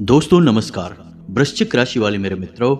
दोस्तों नमस्कार। वृश्चिक राशि वाले मेरे मित्रों,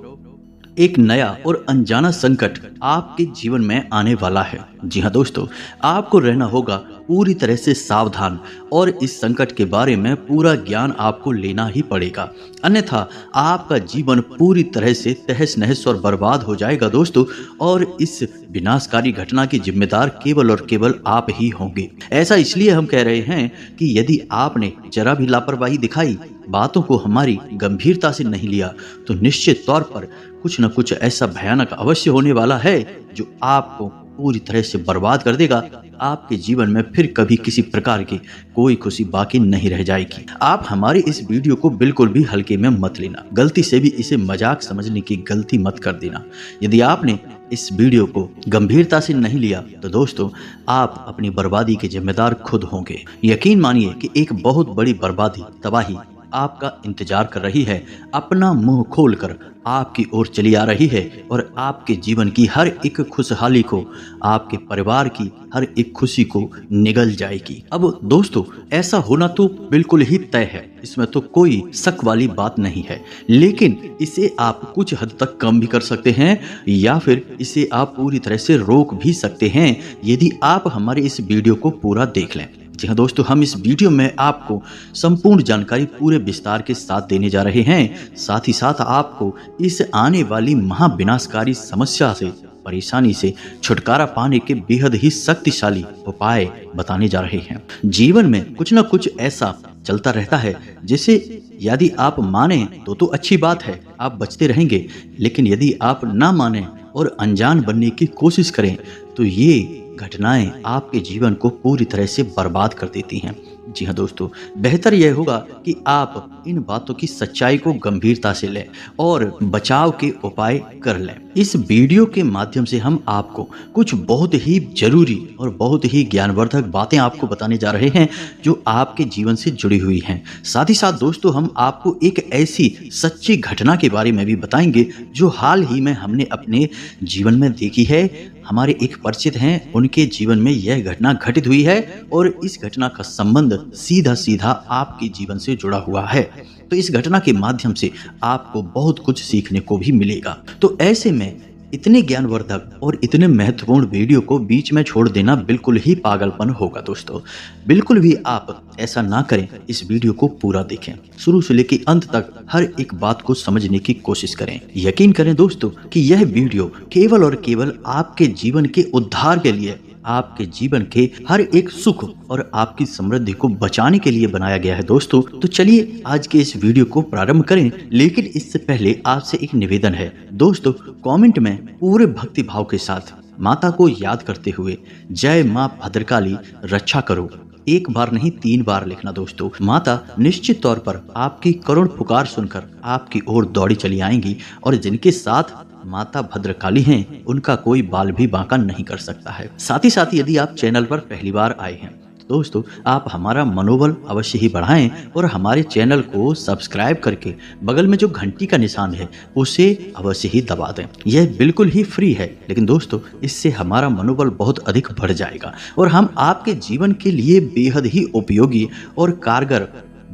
एक नया और अनजाना संकट आपके जीवन में आने वाला है। जी हाँ दोस्तों, आपको रहना होगा पूरी तरह से सावधान और इस संकट के बारे में पूरा ज्ञान आपको लेना ही पड़ेगा, अन्यथा आपका जीवन पूरी तरह से तहस नहस और बर्बाद हो जाएगा दोस्तों। और इस विनाशकारी घटना की जिम्मेदार केवल और केवल आप ही होंगे। ऐसा इसलिए हम कह रहे हैं कि यदि आपने जरा भी लापरवाही दिखाई, बातों को हमारी गंभीरता से नहीं लिया, तो निश्चित तौर पर कुछ न कुछ ऐसा भयानक अवश्य होने वाला है जो आपको पूरी तरह से बर्बाद कर देगा। आपके जीवन में फिर कभी किसी प्रकार की कोई खुशी बाकी नहीं रह जाएगी। आप हमारे इस वीडियो को बिल्कुल भी हल्के में मत लेना, गलती से भी इसे मजाक समझने की गलती मत कर देना। यदि आपने इस वीडियो को गंभीरता से नहीं लिया तो दोस्तों, आप अपनी बर्बादी के जिम्मेदार खुद होंगे। यकीन मानिए कि एक बहुत बड़ी बर्बादी, तबाही आपका इंतजार कर रही है, अपना मुंह खोलकर आपकी ओर चली आ रही है और आपके जीवन की हर एक खुशहाली को, आपके परिवार की हर एक खुशी को निगल जाएगी। अब दोस्तों, ऐसा होना तो बिल्कुल ही तय है, इसमें तो कोई शक वाली बात नहीं है। लेकिन इसे आप कुछ हद तक कम भी कर सकते हैं या फिर इसे आप पूरी तरह से रोक भी सकते हैं यदि आप हमारे इस वीडियो को पूरा देख लें। जी हाँ दोस्तों, हम इस वीडियो में आपको संपूर्ण जानकारी पूरे विस्तार के साथ देने जा रहे हैं। साथ ही साथ आपको इस आने वाली महाविनाशकारी समस्या से, परेशानी से छुटकारा पाने के बेहद ही शक्तिशाली उपाय बताने जा रहे हैं। जीवन में कुछ न कुछ ऐसा चलता रहता है जिसे यदि आप माने तो अच्छी बात है, आप बचते रहेंगे। लेकिन यदि आप ना माने और अनजान बनने की कोशिश करें तो ये घटनाएं आपके जीवन को पूरी तरह से बर्बाद कर देती हैं। जी हाँ दोस्तों, बेहतर यह होगा कि आप इन बातों की सच्चाई को गंभीरता से लें और बचाव के उपाय कर लें। इस वीडियो के माध्यम से हम आपको कुछ बहुत ही जरूरी और बहुत ही ज्ञानवर्धक बातें आपको बताने जा रहे हैं जो आपके जीवन से जुड़ी हुई हैं। साथ ही साथ दोस्तों, हम आपको एक ऐसी सच्ची घटना के बारे में भी बताएंगे जो हाल ही में हमने अपने जीवन में देखी है। हमारे एक परिचित हैं, उनके जीवन में यह घटना घटित हुई है और इस घटना का संबंध सीधा सीधा आपके जीवन से जुड़ा हुआ है। तो इस घटना के माध्यम से आपको बहुत कुछ सीखने को भी मिलेगा। तो ऐसे में इतने ज्ञानवर्धक और इतने महत्वपूर्ण वीडियो को बीच में छोड़ देना बिल्कुल ही पागलपन होगा दोस्तों। बिल्कुल भी आप ऐसा ना करें, इस वीडियो को पूरा देखें, शुरू से लेकर अंत तक हर एक बात को समझने की कोशिश करें। यकीन करें दोस्तों कि यह वीडियो केवल और केवल आपके जीवन के उद्धार के लिए, आपके जीवन के हर एक सुख और आपकी समृद्धि को बचाने के लिए बनाया गया है दोस्तों। तो चलिए आज के इस वीडियो को प्रारंभ करें। लेकिन इससे पहले आपसे एक निवेदन है दोस्तों, कमेंट में पूरे भक्ति भाव के साथ माता को याद करते हुए जय मां भद्रकाली रक्षा करो एक बार नहीं 3 बार लिखना दोस्तों। माता निश्चित तौर पर आपकी करुण पुकार सुनकर आपकी ओर दौड़ी चली आएंगी और जिनके साथ माता भद्रकाली हैं, उनका कोई बाल भी बांका नहीं कर सकता है। साथ ही साथ यदि आप चैनल पर पहली बार आए हैं तो दोस्तों, आप हमारा मनोबल अवश्य ही बढ़ाएं और हमारे चैनल को सब्सक्राइब करके बगल में जो घंटी का निशान है उसे अवश्य ही दबा दें। यह बिल्कुल ही फ्री है, लेकिन दोस्तों इससे हमारा मनोबल बहुत अधिक बढ़ जाएगा और हम आपके जीवन के लिए बेहद ही उपयोगी और कारगर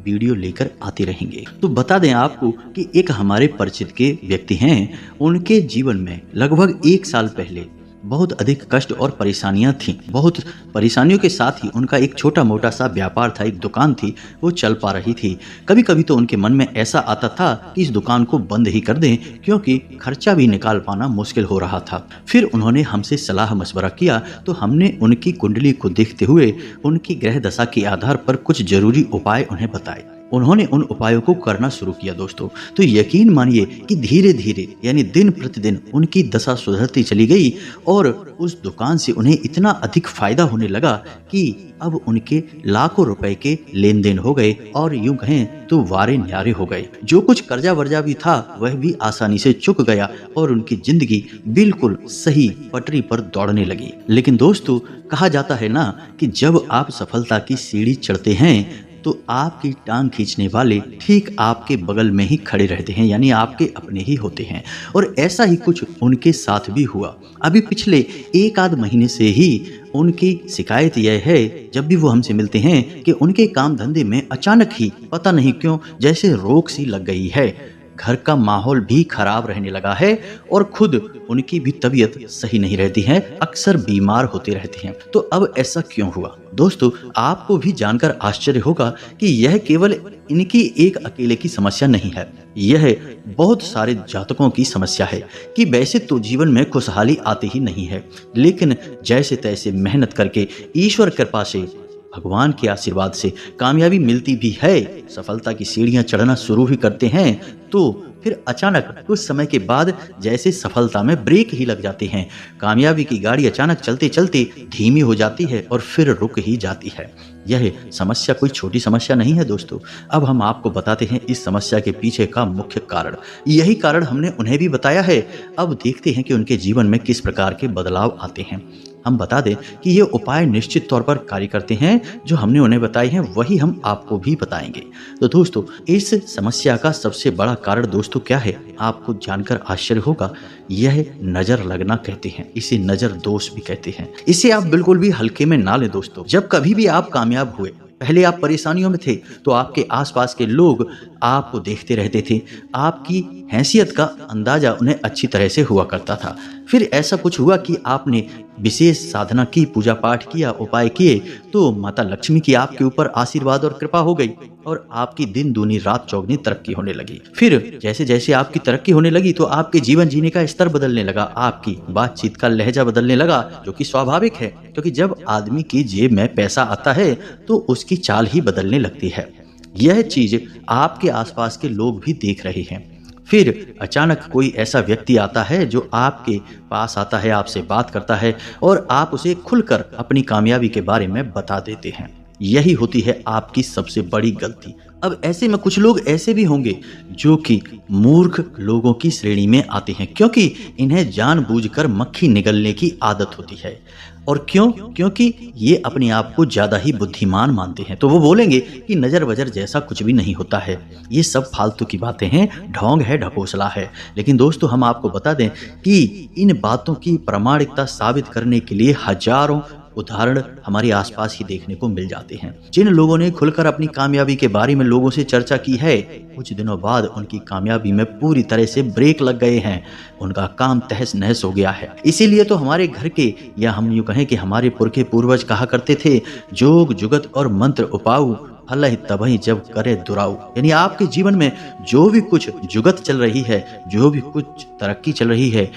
वीडियो लेकर आते रहेंगे। तो बता दें आपको कि एक हमारे परिचित के व्यक्ति हैं, उनके जीवन में लगभग 1 साल पहले बहुत अधिक कष्ट और परेशानियां थीं। बहुत परेशानियों के साथ ही उनका एक छोटा मोटा सा व्यापार था, एक दुकान थी, वो चल पा रही थी। कभी कभी तो उनके मन में ऐसा आता था कि इस दुकान को बंद ही कर दें, क्योंकि खर्चा भी निकाल पाना मुश्किल हो रहा था। फिर उन्होंने हमसे सलाह मशवरा किया तो हमने उनकी कुंडली को देखते हुए उनकी ग्रह दशा के आधार पर कुछ जरूरी उपाय उन्हें बताए। उन्होंने उन उपायों को करना शुरू किया दोस्तों। तो यकीन मानिए कि धीरे धीरे यानी दिन प्रतिदिन उनकी दशा सुधरती चली गई और उस दुकान से उन्हें इतना अधिक फायदा होने लगा कि अब उनके लाखों रुपए के लेन देन हो गए और यूं कहें तो वारे न्यारे हो गए। जो कुछ कर्जा वर्जा भी था वह भी आसानी से चुक गया और उनकी जिंदगी बिल्कुल सही पटरी पर दौड़ने लगी। लेकिन दोस्तों, कहा जाता है ना कि जब आप सफलता की सीढ़ी चढ़ते हैं तो आपकी टांग खींचने वाले ठीक आपके बगल में ही खड़े रहते हैं, यानी आपके अपने ही होते हैं। और ऐसा ही कुछ उनके साथ भी हुआ। अभी पिछले एक आध महीने से ही उनकी शिकायत यह है, जब भी वो हमसे मिलते हैं, कि उनके काम धंधे में अचानक ही पता नहीं क्यों जैसे रोक सी लग गई है। घर का माहौल भी खराब रहने लगा है और खुद उनकी भी तबीयत सही नहीं रहती है, अक्सर बीमार होते रहते हैं। तो अब ऐसा क्यों हुआ? दोस्तों, आपको भी जानकर आश्चर्य होगा कि यह केवल इनकी एक अकेले की समस्या नहीं है, यह बहुत सारे जातकों की समस्या है कि वैसे तो जीवन में खुशहाली आती ही नहीं है, लेकिन जैसे तैसे मेहनत करके ईश्वर कृपा से, भगवान के आशीर्वाद से कामयाबी मिलती भी है, सफलता की सीढ़ियां चढ़ना शुरू भी करते हैं, तो फिर अचानक कुछ समय के बाद जैसे सफलता में ब्रेक ही लग जाते हैं। कामयाबी की गाड़ी अचानक चलते चलते धीमी हो जाती है और फिर रुक ही जाती है। यह समस्या कोई छोटी समस्या नहीं है दोस्तों। अब हम आपको बताते हैं इस समस्या के पीछे का मुख्य कारण। यही कारण हमने उन्हें भी बताया है। अब देखते हैं कि उनके जीवन में किस प्रकार के बदलाव आते हैं। हम बता दें कि ये उपाय निश्चित तौर पर कार्य करते हैं, जो हमने उन्हें बताए हैं वही हम आपको भी बताएंगे। तो दोस्तों, इस समस्या का सबसे बड़ा कारण दोस्तों क्या है, आपको जानकर आश्चर्य होगा। यह नजर लगना कहते हैं, इसे नजर दोष भी कहते हैं। इसे आप बिल्कुल भी हल्के में ना लें दोस्तों। जब कभी भी आप कामयाब हुए, पहले आप परेशानियों में थे, तो आपके आसपास के लोग आपको देखते रहते थे, आपकी हैसियत का अंदाजा उन्हें अच्छी तरह से हुआ करता था। फिर ऐसा कुछ हुआ कि आपने विशेष साधना की, पूजा पाठ किया, उपाय किए, तो माता लक्ष्मी की आपके ऊपर आशीर्वाद और कृपा हो गई और आपकी दिन दूनी रात चौगनी तरक्की होने लगी। फिर जैसे जैसे आपकी तरक्की होने लगी तो आपके जीवन जीने का स्तर बदलने लगा, आपकी बातचीत का लहजा बदलने लगा, जो कि स्वाभाविक है, क्योंकि जब आदमी की जेब में पैसा आता है तो उसकी चाल ही बदलने लगती है। यह चीज आपके आसपास के लोग भी देख रहे हैं। फिर अचानक कोई ऐसा व्यक्ति आता है जो आपके पास आता है, आपसे बात करता है और आप उसे खुलकर अपनी कामयाबी के बारे में बता देते हैं। यही होती है आपकी सबसे बड़ी गलती। अब ऐसे में कुछ लोग ऐसे भी होंगे जो कि मूर्ख लोगों की श्रेणी में आते हैं, क्योंकि इन्हें जानबूझकर मक्खी निगलने की आदत होती है। और क्यों? क्योंकि ये अपने आप को ज्यादा ही बुद्धिमान मानते हैं। तो वो बोलेंगे कि नजर वजर जैसा कुछ भी नहीं होता है, ये सब फालतू की बातें हैं, ढोंग है, ढकोसला है। लेकिन दोस्तों, हम आपको बता दें कि इन बातों की प्रामाणिकता साबित करने के लिए हजारों उदाहरण हमारे आसपास ही देखने को मिल जाते हैं। जिन लोगों ने खुलकर अपनी कामयाबी के बारे में लोगों से चर्चा की है, कुछ दिनों बाद उनकी कामयाबी में पूरी तरह से ब्रेक लग गए हैं, उनका काम तहस नहस हो गया है। इसीलिए तो हमारे घर के, या हम यूं कहें कि हमारे पुरखे पूर्वज कहा करते थे, जोग जुगत और मंत्र उपाऊ, फल तबही जब करे दुराऊ। यानी आपके जीवन में जो भी कुछ जुगत चल रही है, जो भी कुछ तरक्की चल रही है,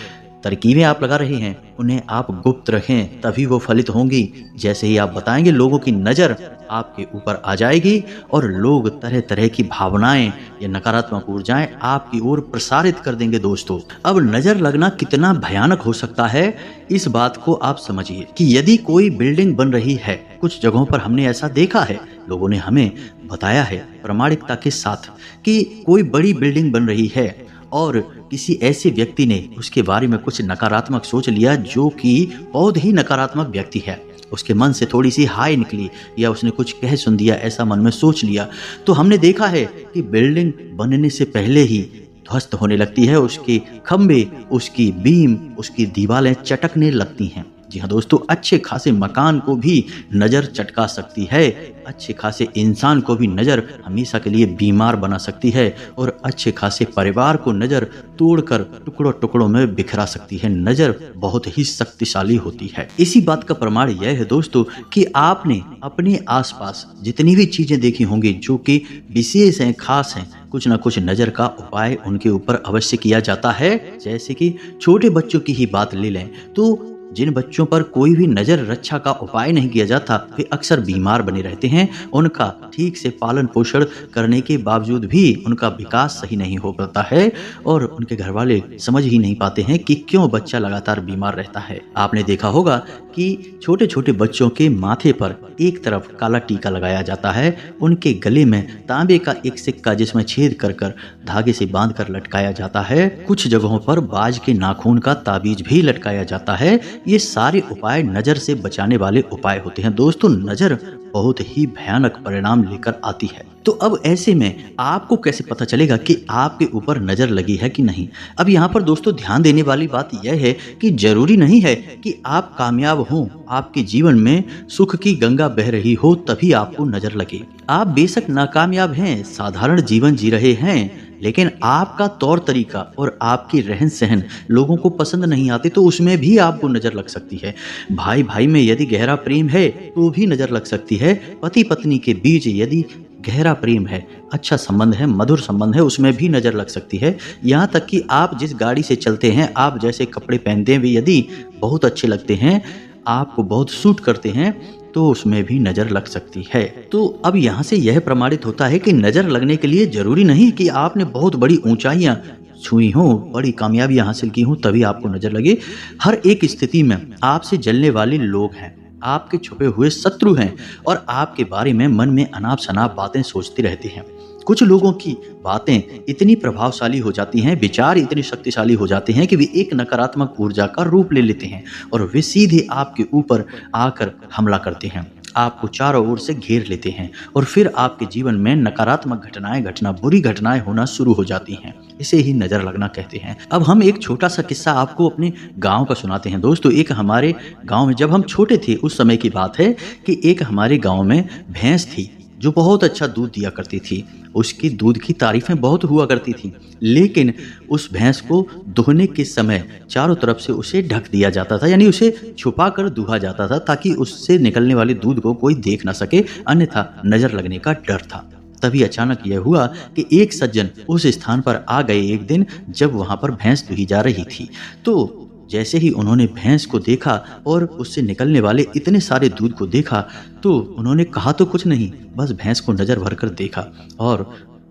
तरकीबें आप लगा रहे हैं, उन्हें आप गुप्त रखें, तभी वो फलित होंगी। जैसे ही आप बताएंगे, लोगों की नज़र आपके ऊपर आ जाएगी और लोग तरह तरह की भावनाएं या नकारात्मक ऊर्जाएं आपकी ओर प्रसारित कर देंगे। दोस्तों, अब नज़र लगना कितना भयानक हो सकता है, इस बात को आप समझिए कि यदि कोई बिल्डिंग बन रही है, कुछ जगहों पर हमने ऐसा देखा है, लोगों ने हमें बताया है प्रामाणिकता के साथ कि कोई बड़ी बिल्डिंग बन रही है और किसी ऐसे व्यक्ति ने उसके बारे में कुछ नकारात्मक सोच लिया, जो कि बहुत ही नकारात्मक व्यक्ति है, उसके मन से थोड़ी सी हाय निकली या उसने कुछ कह सुन दिया, ऐसा मन में सोच लिया, तो हमने देखा है कि बिल्डिंग बनने से पहले ही ध्वस्त होने लगती है, उसके खंभे, उसकी बीम, उसकी दीवारें चटकने लगती हैं। जी हाँ दोस्तों, अच्छे खासे मकान को भी नज़र चटका सकती है, अच्छे खासे इंसान को भी नज़र हमेशा के लिए बीमार बना सकती है और अच्छे खासे परिवार को नज़र तोड़कर टुकड़ों टुकड़ों में बिखरा सकती है। नज़र बहुत ही शक्तिशाली होती है। इसी बात का प्रमाण यह है दोस्तों कि आपने अपने आसपास जितनी भी चीज़ें देखी होंगी जो कि विशेष हैं, खास हैं, कुछ ना कुछ नज़र का उपाय उनके ऊपर अवश्य किया जाता है। जैसे कि छोटे बच्चों की ही बात ले लें तो जिन बच्चों पर कोई भी नज़र रक्षा का उपाय नहीं किया जाता, वे अक्सर बीमार बने रहते हैं। उनका ठीक से पालन पोषण करने के बावजूद भी उनका विकास सही नहीं हो पाता है और उनके घर वाले समझ ही नहीं पाते हैं कि क्यों बच्चा लगातार बीमार रहता है। आपने देखा होगा कि छोटे छोटे बच्चों के माथे पर एक तरफ काला टीका लगाया जाता है, उनके गले में तांबे का एक सिक्का जिसमें छेद कर कर धागे से बांध कर लटकाया जाता है, कुछ जगहों पर बाज के नाखून का ताबीज भी लटकाया जाता है। ये सारे उपाय नज़र से बचाने वाले उपाय होते हैं। दोस्तों, नज़र बहुत ही भयानक परिणाम लेकर आती है। तो अब ऐसे में आपको कैसे पता चलेगा कि आपके ऊपर नजर लगी है कि नहीं? अब यहाँ पर दोस्तों ध्यान देने वाली बात यह है कि जरूरी नहीं है कि आप कामयाब हों, आपके जीवन में सुख की गंगा बह रही हो तभी आपको नजर लगे। आप बेशक नाकामयाब हैं, साधारण जीवन जी रहे हैं, लेकिन आपका तौर तरीका और आपकी रहन सहन लोगों को पसंद नहीं आते तो उसमें भी आपको नजर लग सकती है। भाई भाई में यदि गहरा प्रेम है तो भी नजर लग सकती है। पति पत्नी के बीच यदि गहरा प्रेम है, अच्छा संबंध है, मधुर संबंध है, उसमें भी नजर लग सकती है। यहाँ तक कि आप जिस गाड़ी से चलते हैं, आप जैसे कपड़े पहनते हैं वे यदि बहुत अच्छे लगते हैं, आपको बहुत सूट करते हैं, तो उसमें भी नजर लग सकती है। तो अब यहाँ से यह प्रमाणित होता है कि नजर लगने के लिए जरूरी नहीं कि आपने बहुत बड़ी ऊंचाइयां छुई हों, बड़ी कामयाबियां हासिल की हों तभी आपको नजर लगे। हर एक स्थिति में आपसे जलने वाले लोग हैं, आपके छुपे हुए शत्रु हैं और आपके बारे में मन में अनाप शनाप बातें सोचते रहते हैं। कुछ लोगों की बातें इतनी प्रभावशाली हो जाती हैं, विचार इतने शक्तिशाली हो जाते हैं कि वे एक नकारात्मक ऊर्जा का रूप ले लेते हैं और वे सीधे आपके ऊपर आकर हमला करते हैं, आपको चारों ओर से घेर लेते हैं और फिर आपके जीवन में नकारात्मक घटनाएं घटना, बुरी घटनाएं होना शुरू हो जाती हैं। इसे ही नजर लगना कहते हैं। अब हम एक छोटा सा किस्सा आपको अपने गांव का सुनाते हैं दोस्तों। एक हमारे गांव में जब हम छोटे थे उस समय की बात है कि एक हमारे गांव में भैंस थी जो बहुत अच्छा दूध दिया करती थी। उसकी दूध की तारीफें बहुत हुआ करती थी, लेकिन उस भैंस को दुहने के समय चारों तरफ से उसे ढक दिया जाता था, यानी उसे छुपा कर दुहा जाता था ताकि उससे निकलने वाले दूध को कोई देख ना सके, अन्यथा नजर लगने का डर था। तभी अचानक यह हुआ कि एक सज्जन उस स्थान पर आ गए एक दिन जब वहां पर भैंस दुही जा रही थी। तो जैसे ही उन्होंने भैंस को देखा और उससे निकलने वाले इतने सारे दूध को देखा तो उन्होंने कहा तो कुछ नहीं, बस भैंस को नजर भर कर देखा और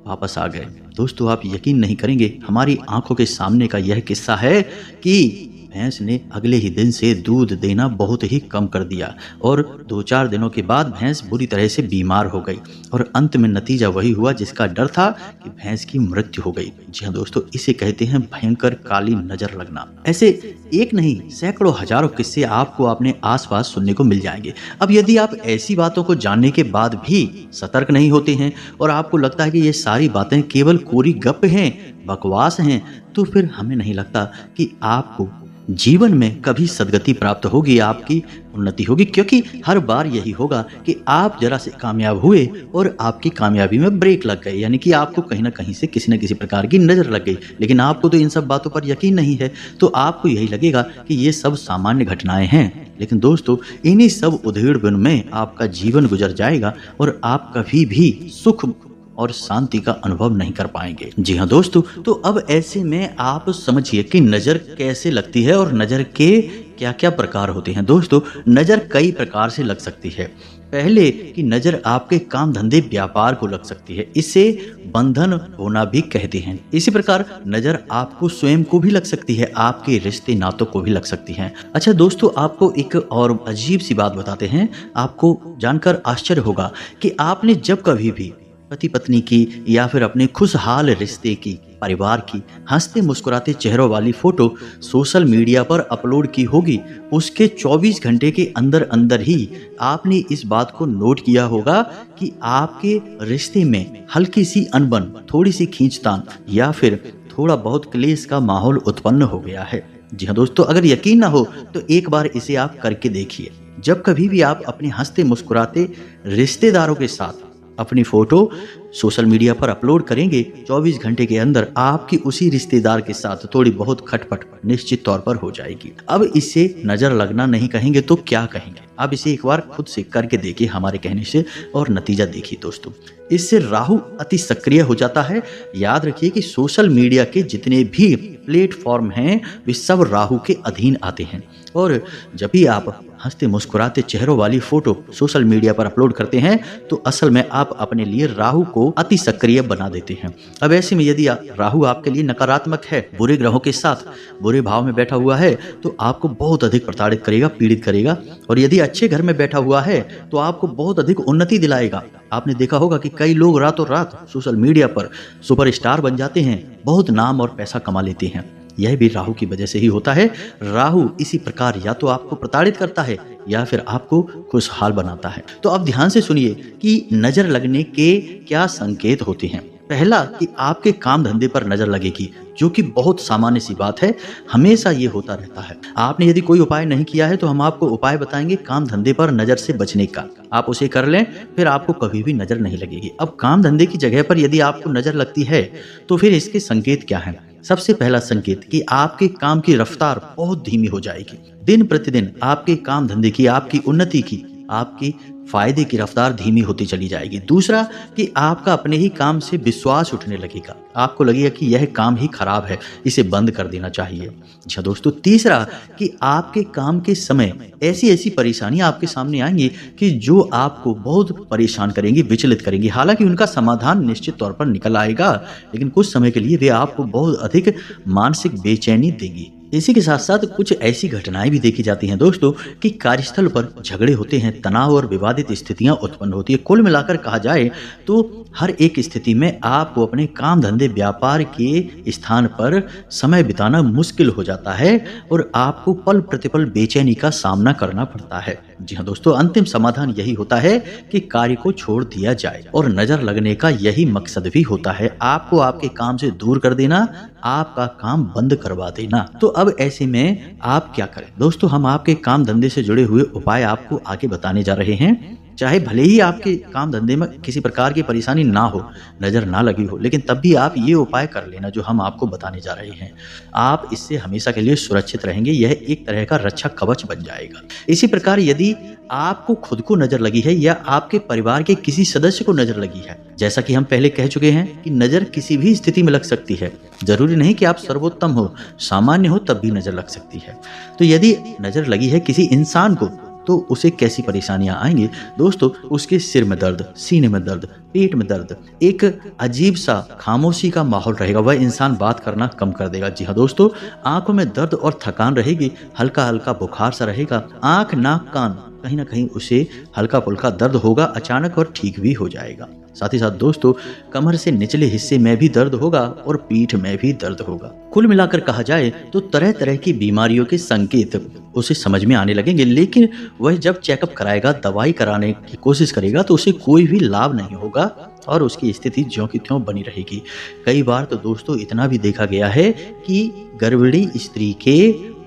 वापस आ गए। दोस्तों आप यकीन नहीं करेंगे, हमारी आंखों के सामने का यह किस्सा है कि भैंस ने अगले ही दिन से दूध देना बहुत ही कम कर दिया और 2-4 दिनों के बाद भैंस बुरी तरह से बीमार हो गई और अंत में नतीजा वही हुआ जिसका डर था कि भैंस की मृत्यु हो गई। जी हाँ दोस्तों, इसे कहते हैं भयंकर काली नजर लगना। ऐसे एक नहीं सैकड़ों हजारों किस्से आपको अपने आसपास सुनने को मिल जाएंगे। अब यदि आप ऐसी बातों को जानने के बाद भी सतर्क नहीं होते हैं और आपको लगता है कि ये सारी बातें केवल कोरी गप हैं, बकवास हैं, तो फिर हमें नहीं लगता कि आपको जीवन में कभी सदगति प्राप्त होगी, आपकी उन्नति होगी, क्योंकि हर बार यही होगा कि आप जरा से कामयाब हुए और आपकी कामयाबी में ब्रेक लग गए, यानी कि आपको कहीं ना कहीं से किसी न किसी प्रकार की नजर लग गई। लेकिन आपको तो इन सब बातों पर यकीन नहीं है, तो आपको यही लगेगा कि ये सब सामान्य घटनाएं हैं। लेकिन दोस्तों इन्हीं सब उधेड़-बुन में आपका जीवन गुजर जाएगा और आप कभी भी सुख और शांति का अनुभव नहीं कर पाएंगे। जी हाँ दोस्तों, तो अब ऐसे में आप समझिए कि नजर कैसे लगती है और नजर के क्या क्या प्रकार होते हैं। दोस्तों नजर कई प्रकार से लग सकती है। पहले कि नजर आपके काम धंधे व्यापार को लग सकती है, इसे बंधन होना भी कहते हैं। इसी प्रकार नजर आपको स्वयं को भी लग सकती है, आपके रिश्ते नातों को भी लग सकती है। अच्छा दोस्तों, आपको एक और अजीब सी बात बताते हैं, आपको जानकर आश्चर्य होगा कि आपने जब कभी भी पति पत्नी की या फिर अपने खुशहाल रिश्ते की, परिवार की हंसते मुस्कुराते चेहरों वाली फोटो सोशल मीडिया पर अपलोड की होगी, उसके 24 घंटे के अंदर अंदर ही आपने इस बात को नोट किया होगा कि आपके रिश्ते में हल्की सी अनबन, थोड़ी सी खींचतान या फिर थोड़ा बहुत क्लेश का माहौल उत्पन्न हो गया है। जी हाँ दोस्तों, अगर यकीन ना हो तो एक बार इसे आप करके देखिए। जब कभी भी आप अपने हंसते मुस्कुराते रिश्तेदारों के साथ अपनी फोटो सोशल मीडिया पर अपलोड करेंगे, 24 घंटे के अंदर आपकी उसी रिश्तेदार के साथ थोड़ी बहुत खटपट निश्चित तौर पर हो जाएगी। अब इसे नजर लगना नहीं कहेंगे तो क्या कहेंगे? आप इसे एक बार खुद से करके देखिए हमारे कहने से और नतीजा देखिए दोस्तों। इससे राहु अति सक्रिय हो जाता है। याद रखिए कि सोशल मीडिया के जितने भी प्लेटफॉर्म हैं वे सब राहु के अधीन आते हैं और जब भी आप हंसते मुस्कुराते चेहरों वाली फोटो सोशल मीडिया पर अपलोड करते हैं तो असल में आप अपने लिए राहु को अति सक्रिय बना देते हैं। अब ऐसे में यदि राहु आपके लिए नकारात्मक है, बुरे ग्रहों के साथ बुरे भाव में बैठा हुआ है, तो आपको बहुत अधिक प्रताड़ित करेगा, पीड़ित करेगा। और यदि अच्छे घर में बैठा हुआ है तो आपको बहुत अधिक उन्नति दिलाएगा। आपने देखा होगा कि कई लोग रातों रात सोशल मीडिया पर सुपरस्टार बन जाते हैं, बहुत नाम और पैसा कमा लेते हैं। यह भी राहु की वजह से ही होता है। राहु इसी प्रकार या तो आपको प्रताड़ित करता है या फिर आपको खुशहाल बनाता है। तो अब ध्यान से सुनिए कि नजर लगने के क्या संकेत होते हैं। पहला कि आपके काम धंधे पर नजर लगेगी, जो कि बहुत सामान्य सी बात है, हमेशा ये होता रहता है। आपने यदि कोई उपाय नहीं किया है तो हम आपको उपाय बताएंगे काम धंधे पर नजर से बचने का। आप उसे कर लें, फिर आपको कभी भी नजर नहीं लगेगी। अब काम धंधे की जगह पर यदि आपको नजर लगती है तो फिर इसके संकेत क्या हैं? सबसे पहला संकेत कि आपके काम की रफ्तार बहुत धीमी हो जाएगी। दिन प्रतिदिन आपके काम धंधे की, आपकी उन्नति की, आपकी फायदे की रफ्तार धीमी होती चली जाएगी। दूसरा कि आपका अपने ही काम से विश्वास उठने लगेगा। आपको लगेगा कि यह काम ही खराब है, इसे बंद कर देना चाहिए। अच्छा दोस्तों, तीसरा कि आपके काम के समय ऐसी ऐसी परेशानियां आपके सामने आएंगी कि जो आपको बहुत परेशान करेंगी, विचलित करेंगी। हालांकि उनका समाधान निश्चित तौर पर निकल आएगा, लेकिन कुछ समय के लिए वे आपको बहुत अधिक मानसिक बेचैनी देंगी। इसी के साथ साथ कुछ ऐसी घटनाएं भी देखी जाती हैं दोस्तों कि कार्यस्थल पर झगड़े होते हैं, तनाव और विवादित स्थितियां उत्पन्न होती है। कुल मिलाकर कहा जाए तो हर एक स्थिति में आपको अपने काम धंधे व्यापार के स्थान पर समय बिताना मुश्किल हो जाता है और आपको पल प्रतिपल बेचैनी का सामना करना पड़ता है। जी हाँ दोस्तों, अंतिम समाधान यही होता है कि कार्य को छोड़ दिया जाए और नजर लगने का यही मकसद भी होता है, आपको आपके काम से दूर कर देना, आपका काम बंद करवा देना। तो अब ऐसे में आप क्या करें दोस्तों? हम आपके काम धंधे से जुड़े हुए उपाय आपको आगे बताने जा रहे हैं। चाहे भले ही आपके काम धंधे में किसी प्रकार की परेशानी ना हो, नजर ना लगी हो, लेकिन तब भी आप ये उपाय कर लेना जो हम आपको बताने जा रहे हैं। आप इससे हमेशा के लिए सुरक्षित रहेंगे। यह एक तरह का रक्षा कवच बन जाएगा। इसी प्रकार यदि आपको खुद को नजर लगी है या आपके परिवार के किसी सदस्य को नजर लगी है, जैसा कि हम पहले कह चुके हैं कि नजर किसी भी स्थिति में लग सकती है। जरूरी नहीं कि आप सर्वोत्तम हो, सामान्य हो तब भी नजर लग सकती है। तो यदि नजर लगी है किसी इंसान को तो उसे कैसी परेशानियां आएंगी दोस्तों? उसके सिर में दर्द, सीने में दर्द, पेट में दर्द, एक अजीब सा खामोशी का माहौल रहेगा। वह इंसान बात करना कम कर देगा। जी हाँ दोस्तों, आंखों में दर्द और थकान रहेगी, हल्का हल्का बुखार सा रहेगा। आंख, नाक, कान कहीं ना कहीं उसे हल्का फुल्का दर्द होगा अचानक और ठीक भी हो जाएगा। साथ ही साथ दोस्तों, कमर से निचले हिस्से में भी दर्द होगा और पीठ में भी दर्द होगा। कुल मिलाकर कहा जाए तो तरह तरह की बीमारियों के संकेत उसे समझ में आने लगेंगे, लेकिन वह जब चेकअप कराएगा, दवाई कराने की कोशिश करेगा तो उसे कोई भी लाभ नहीं होगा और उसकी स्थिति ज्यों की त्यों बनी रहेगी। कई बार तो दोस्तों इतना भी देखा गया है कि गर्भिणी स्त्री के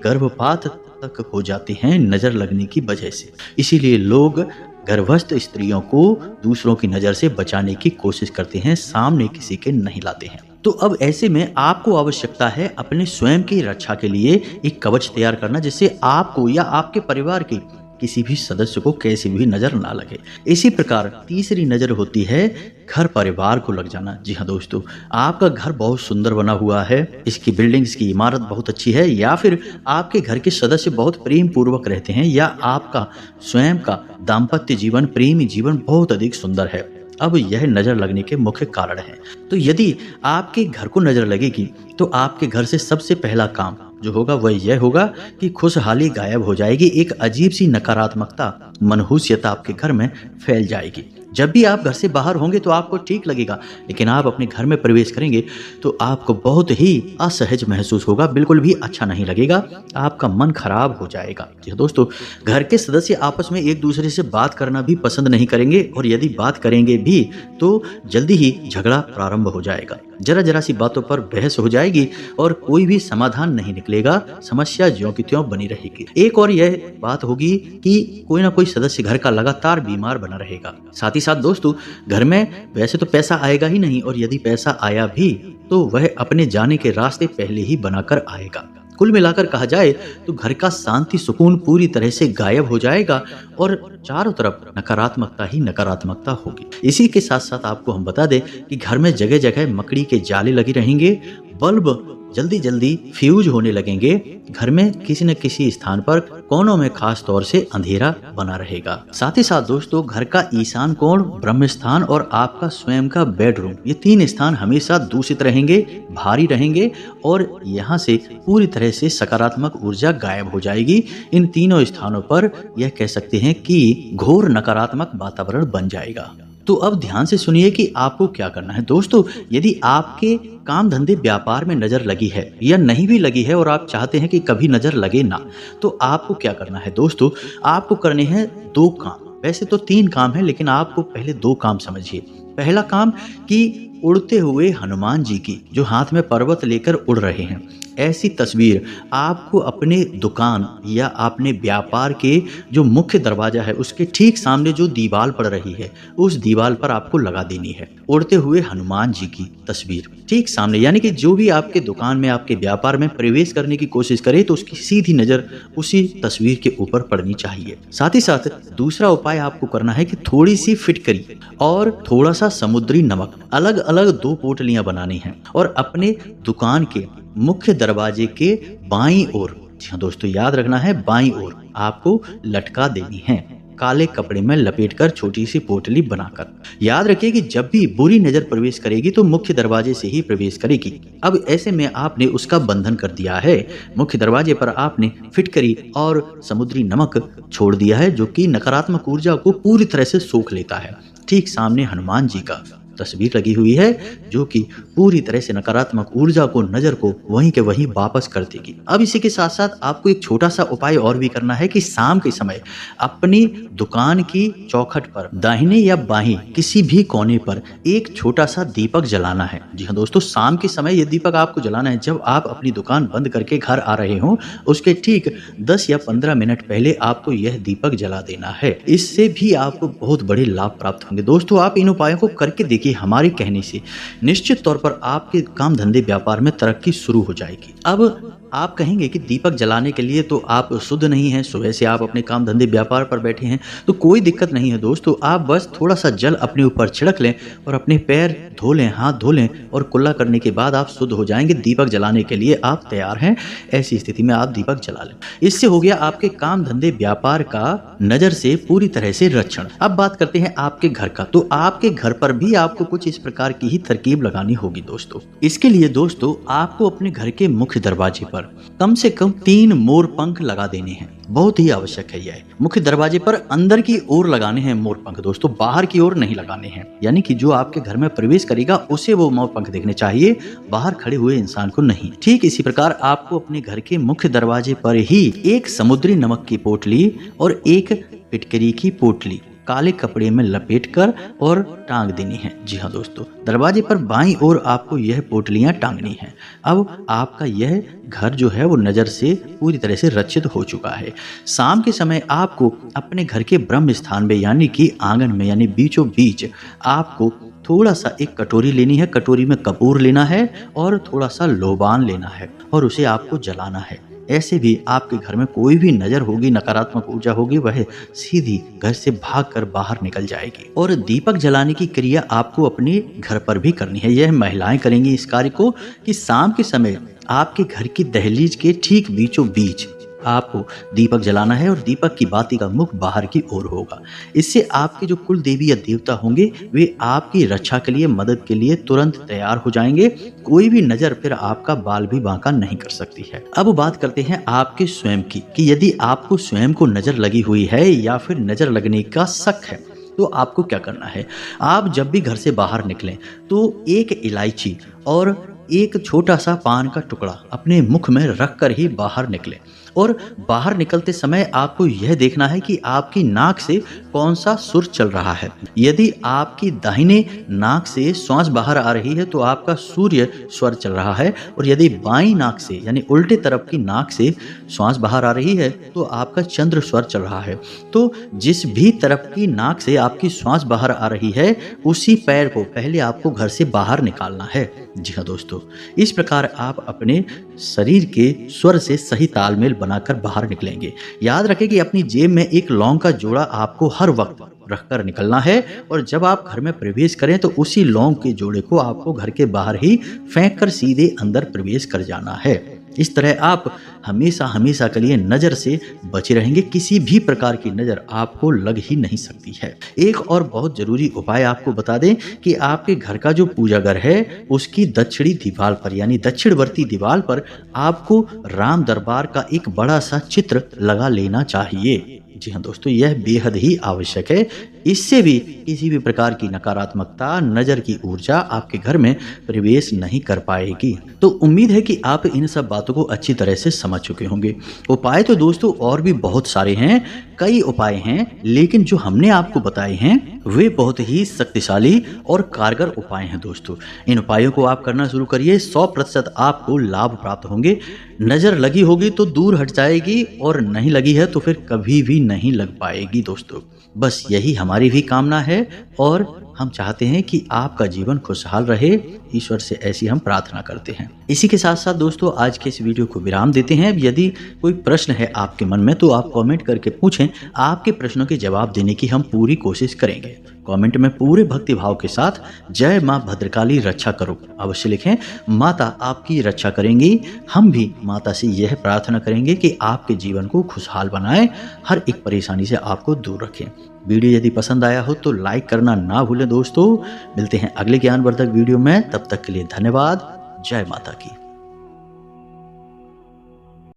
गर्भपात तक हो जाते हैं नजर लगने की वजह से। इसीलिए लोग गर्भस्थ स्त्रियों को दूसरों की नजर से बचाने की कोशिश करते हैं, सामने किसी के नहीं लाते हैं। तो अब ऐसे में आपको आवश्यकता है अपने स्वयं की रक्षा के लिए एक कवच तैयार करना, जिससे आपको या आपके परिवार के किसी भी सदस्य को कैसी भी नजर ना लगे। इसी प्रकार तीसरी नजर होती है घर परिवार को लग जाना। जी हाँ दोस्तों, आपका घर बहुत सुंदर बना हुआ है, इसकी बिल्डिंग्स की इमारत बहुत अच्छी है, या फिर आपके घर के सदस्य बहुत प्रेम पूर्वक रहते हैं, या आपका स्वयं का दाम्पत्य जीवन, प्रेमी जीवन बहुत अधिक सुंदर है। अब यह नजर लगने के मुख्य कारण है। तो यदि आपके घर को नजर लगेगी तो आपके घर से सबसे पहला काम जो होगा वह यह होगा कि खुशहाली गायब हो जाएगी। एक अजीब सी नकारात्मकता, मनहूसियत आपके घर में फैल जाएगी। जब भी आप घर से बाहर होंगे तो आपको ठीक लगेगा, लेकिन आप अपने घर में प्रवेश करेंगे तो आपको बहुत ही असहज महसूस होगा, बिल्कुल भी अच्छा नहीं लगेगा, आपका मन खराब हो जाएगा। दोस्तों, घर के सदस्य आपस में एक दूसरे से बात करना भी पसंद नहीं करेंगे, और यदि बात करेंगे भी तो जल्दी ही झगड़ा प्रारंभ हो जाएगा। जरा जरा सी बातों पर बहस हो जाएगी और कोई भी समाधान नहीं निकलेगा, समस्या ज्यों की त्यों बनी रहेगी। एक और यह बात होगी कि कोई ना कोई सदस्य घर का लगातार बीमार बना रहेगा। साथ ही साथ दोस्तों, घर में वैसे तो पैसा आएगा ही नहीं, और यदि पैसा आया भी तो वह अपने जाने के रास्ते पहले ही बनाकर आएगा। कुल मिलाकर कहा जाए तो घर का शांति सुकून पूरी तरह से गायब हो जाएगा और चारों तरफ नकारात्मकता ही नकारात्मकता होगी। इसी के साथ साथ आपको हम बता दें कि घर में जगह जगह मकड़ी के जाले लगे रहेंगे, बल्ब जल्दी जल्दी फ्यूज होने लगेंगे, घर में किसी न किसी स्थान पर कोनों में खास तौर से अंधेरा बना रहेगा। साथ ही साथ दोस्तों, घर का ईशान कोण, ब्रह्म स्थान और आपका स्वयं का बेडरूम, ये तीन स्थान हमेशा दूषित रहेंगे, भारी रहेंगे, और यहाँ से पूरी तरह से सकारात्मक ऊर्जा गायब हो जाएगी। इन तीनों स्थानों पर यह कह सकते हैं कि घोर नकारात्मक वातावरण बन जाएगा। तो अब ध्यान से सुनिए कि आपको क्या करना है दोस्तों। यदि आपके काम धंधे व्यापार में नजर लगी है या नहीं भी लगी है और आप चाहते हैं कि कभी नजर लगे ना, तो आपको क्या करना है दोस्तों, आपको करने हैं 2 काम। वैसे तो 3 काम है, लेकिन आपको पहले 2 काम समझिए। पहला काम कि उड़ते हुए हनुमान जी की जो हाथ में पर्वत लेकर उड़ रहे हैं, ऐसी तस्वीर आपको अपने दुकान या अपने व्यापार के जो मुख्य दरवाजा है उसके ठीक सामने जो दीवार पड़ रही है उस दीवार पर आपको लगा देनी है। उड़ते हुए हनुमान जी की तस्वीर ठीक सामने, यानी कि जो भी आपके दुकान में आपके व्यापार में प्रवेश करने की कोशिश करे तो उसकी सीधी नजर उसी तस्वीर के ऊपर पड़नी चाहिए। साथ ही साथ दूसरा उपाय आपको करना है कि थोड़ी सी फिटकरी और थोड़ा सा समुद्री नमक अलग अलग 2 पोटलियां बनानी हैं और अपने दुकान के मुख्य दरवाजे के बाईं ओर, जी हाँ दोस्तों याद रखना है, बाईं ओर आपको लटका देनी है, काले कपड़े में लपेटकर छोटी सी पोटली बनाकर। याद रखिए कि जब भी बुरी नजर प्रवेश करेगी तो मुख्य दरवाजे से ही प्रवेश करेगी। अब ऐसे में आपने उसका बंधन कर दिया है, मुख्य दरवाजे पर आपने फिटकरी और समुद्री नमक छोड़ दिया है जो कि नकारात्मक ऊर्जा को पूरी तरह से सोख लेता है। ठीक सामने हनुमान जी का तस्वीर लगी हुई है जो कि पूरी तरह से नकारात्मक ऊर्जा को, नजर को वहीं के वहीं वापस कर देगी। अब इसी के साथ साथ आपको एक छोटा सा उपाय और भी करना है कि शाम के समय अपनी दुकान की चौखट पर दाहिने या बाएं किसी भी कोने पर एक छोटा सा दीपक जलाना है। जी हाँ दोस्तों, शाम के समय ये दीपक आपको जलाना है जब आप अपनी दुकान बंद करके घर आ रहे हो, उसके ठीक 10 या 15 मिनट पहले आपको यह दीपक जला देना है। इससे भी आपको बहुत बड़े लाभ प्राप्त होंगे। दोस्तों आप इन उपायों को करके देखिए, हमारे कहने से निश्चित तौर पर आपके काम धंधे व्यापार में तरक्की शुरू हो जाएगी। अब आप कहेंगे कि दीपक जलाने के लिए तो आप शुद्ध नहीं हैं, सुबह से आप अपने काम धंधे व्यापार पर बैठे हैं, तो कोई दिक्कत नहीं है दोस्तों। आप बस थोड़ा सा जल अपने ऊपर छिड़क लें और अपने पैर धो लें, हाथ धो लें और कुल्ला करने के बाद आप शुद्ध हो जाएंगे। दीपक जलाने के लिए आप तैयार हैं। ऐसी स्थिति में आप दीपक जला लें। इससे हो गया आपके काम धंधे व्यापार का नजर से पूरी तरह से रक्षण। अब बात करते हैं आपके घर का। तो आपके घर पर भी आपको कुछ इस प्रकार की ही तरकीब लगानी होगी दोस्तों। इसके लिए दोस्तों आपको अपने घर के मुख्य दरवाजे पर कम से कम 3 मोर पंख लगा देने हैं। बहुत ही आवश्यक है यह। मुख्य दरवाजे पर अंदर की ओर लगाने हैं मोर पंख दोस्तों, बाहर की ओर नहीं लगाने हैं। यानी कि जो आपके घर में प्रवेश करेगा उसे वो मोर पंख देखने चाहिए, बाहर खड़े हुए इंसान को नहीं। ठीक इसी प्रकार आपको अपने घर के मुख्य दरवाजे पर ही एक समुद्री नमक की पोटली और एक फिटकरी की पोटली काले कपड़े में लपेटकर और टांग देनी है। जी हाँ दोस्तों, दरवाजे पर बाईं ओर आपको यह पोटलियां टांगनी है। अब आपका यह घर जो है वो नजर से पूरी तरह से रक्षित हो चुका है। शाम के समय आपको अपने घर के ब्रह्म स्थान में यानी कि आंगन में यानी बीचों बीच आपको थोड़ा सा एक कटोरी लेनी है। कटोरी में कपूर लेना है और थोड़ा सा लोबान लेना है और उसे आपको जलाना है। ऐसे भी आपके घर में कोई भी नजर होगी, नकारात्मक ऊर्जा होगी, वह सीधी घर से भागकर बाहर निकल जाएगी। और दीपक जलाने की क्रिया आपको अपने घर पर भी करनी है। यह महिलाएं करेंगी इस कार्य को कि शाम के समय आपके घर की दहलीज के ठीक बीचों बीच आपको दीपक जलाना है और दीपक की बाती का मुख बाहर की ओर होगा। इससे आपके जो कुल देवी या देवता होंगे वे आपकी रक्षा के लिए, मदद के लिए तुरंत तैयार हो जाएंगे। कोई भी नजर फिर आपका बाल भी बांका नहीं कर सकती है। अब बात करते हैं आपके स्वयं की कि यदि आपको स्वयं को नजर लगी हुई है या फिर नजर लगने का शक है तो आपको क्या करना है। आप जब भी घर से बाहर निकलें तो एक इलायची और एक छोटा सा पान का टुकड़ा अपने मुख में रखकर ही बाहर निकलें। और बाहर निकलते समय आपको यह देखना है कि आपकी नाक से कौन सा सुर चल रहा है। यदि आपकी दाहिने नाक से श्वास बाहर आ रही है तो आपका सूर्य स्वर चल रहा है, और यदि बाईं नाक से यानी उल्टे तरफ की नाक से श्वास बाहर आ रही है तो आपका चंद्र स्वर चल रहा है। तो जिस भी तरफ की नाक से आपकी श्वास बाहर आ रही है उसी पैर को पहले आपको घर से बाहर निकालना है। जी हाँ दोस्तों, इस प्रकार आप अपने शरीर के स्वर से सही तालमेल बनाकर बाहर निकलेंगे। याद रखें कि अपनी जेब में एक लौंग का जोड़ा आपको हर वक्त रखकर निकलना है, और जब आप घर में प्रवेश करें तो उसी लौंग के जोड़े को आपको घर के बाहर ही फेंक कर सीधे अंदर प्रवेश कर जाना है। इस तरह आप हमेशा हमेशा के लिए नजर से बचे रहेंगे। किसी भी प्रकार की नजर आपको लग ही नहीं सकती है। एक और बहुत जरूरी उपाय आपको बता दें कि आपके घर का जो पूजा घर है उसकी दक्षिणी दीवार पर यानी दक्षिणवर्ती दीवार पर आपको राम दरबार का एक बड़ा सा चित्र लगा लेना चाहिए। जी हाँ दोस्तों, यह बेहद ही आवश्यक है। इससे भी किसी भी प्रकार की नकारात्मकता, नजर की ऊर्जा आपके घर में प्रवेश नहीं कर पाएगी। तो उम्मीद है कि आप इन सब बातों को अच्छी तरह से समझ चुके होंगे। उपाय तो दोस्तों और भी बहुत सारे हैं, कई उपाय हैं, लेकिन जो हमने आपको बताए हैं वे बहुत ही शक्तिशाली और कारगर उपाय हैं दोस्तों। इन उपायों को आप करना शुरू करिए, 100% आपको लाभ प्राप्त होंगे। नजर लगी होगी तो दूर हट जाएगी और नहीं लगी है तो फिर कभी भी नहीं लग पाएगी दोस्तों। बस यही हमारी भी कामना है और हम चाहते हैं कि आपका जीवन खुशहाल रहे। ईश्वर से ऐसी हम प्रार्थना करते हैं। इसी के साथ साथ दोस्तों आज के इस वीडियो को विराम देते हैं। यदि कोई प्रश्न है आपके मन में तो आप कमेंट करके पूछें, आपके प्रश्नों के जवाब देने की हम पूरी कोशिश करेंगे। कमेंट में पूरे भक्ति भाव के साथ जय मां भद्रकाली रक्षा करो अवश्य लिखें। माता आपकी रक्षा करेंगी। हम भी माता से यह प्रार्थना करेंगे कि आपके जीवन को खुशहाल बनाए, हर एक परेशानी से आपको दूर रखें। वीडियो यदि पसंद आया हो तो लाइक करना ना भूलें दोस्तों। मिलते हैं अगले ज्ञानवर्धक वीडियो में, तब तक के लिए धन्यवाद। जय माता की।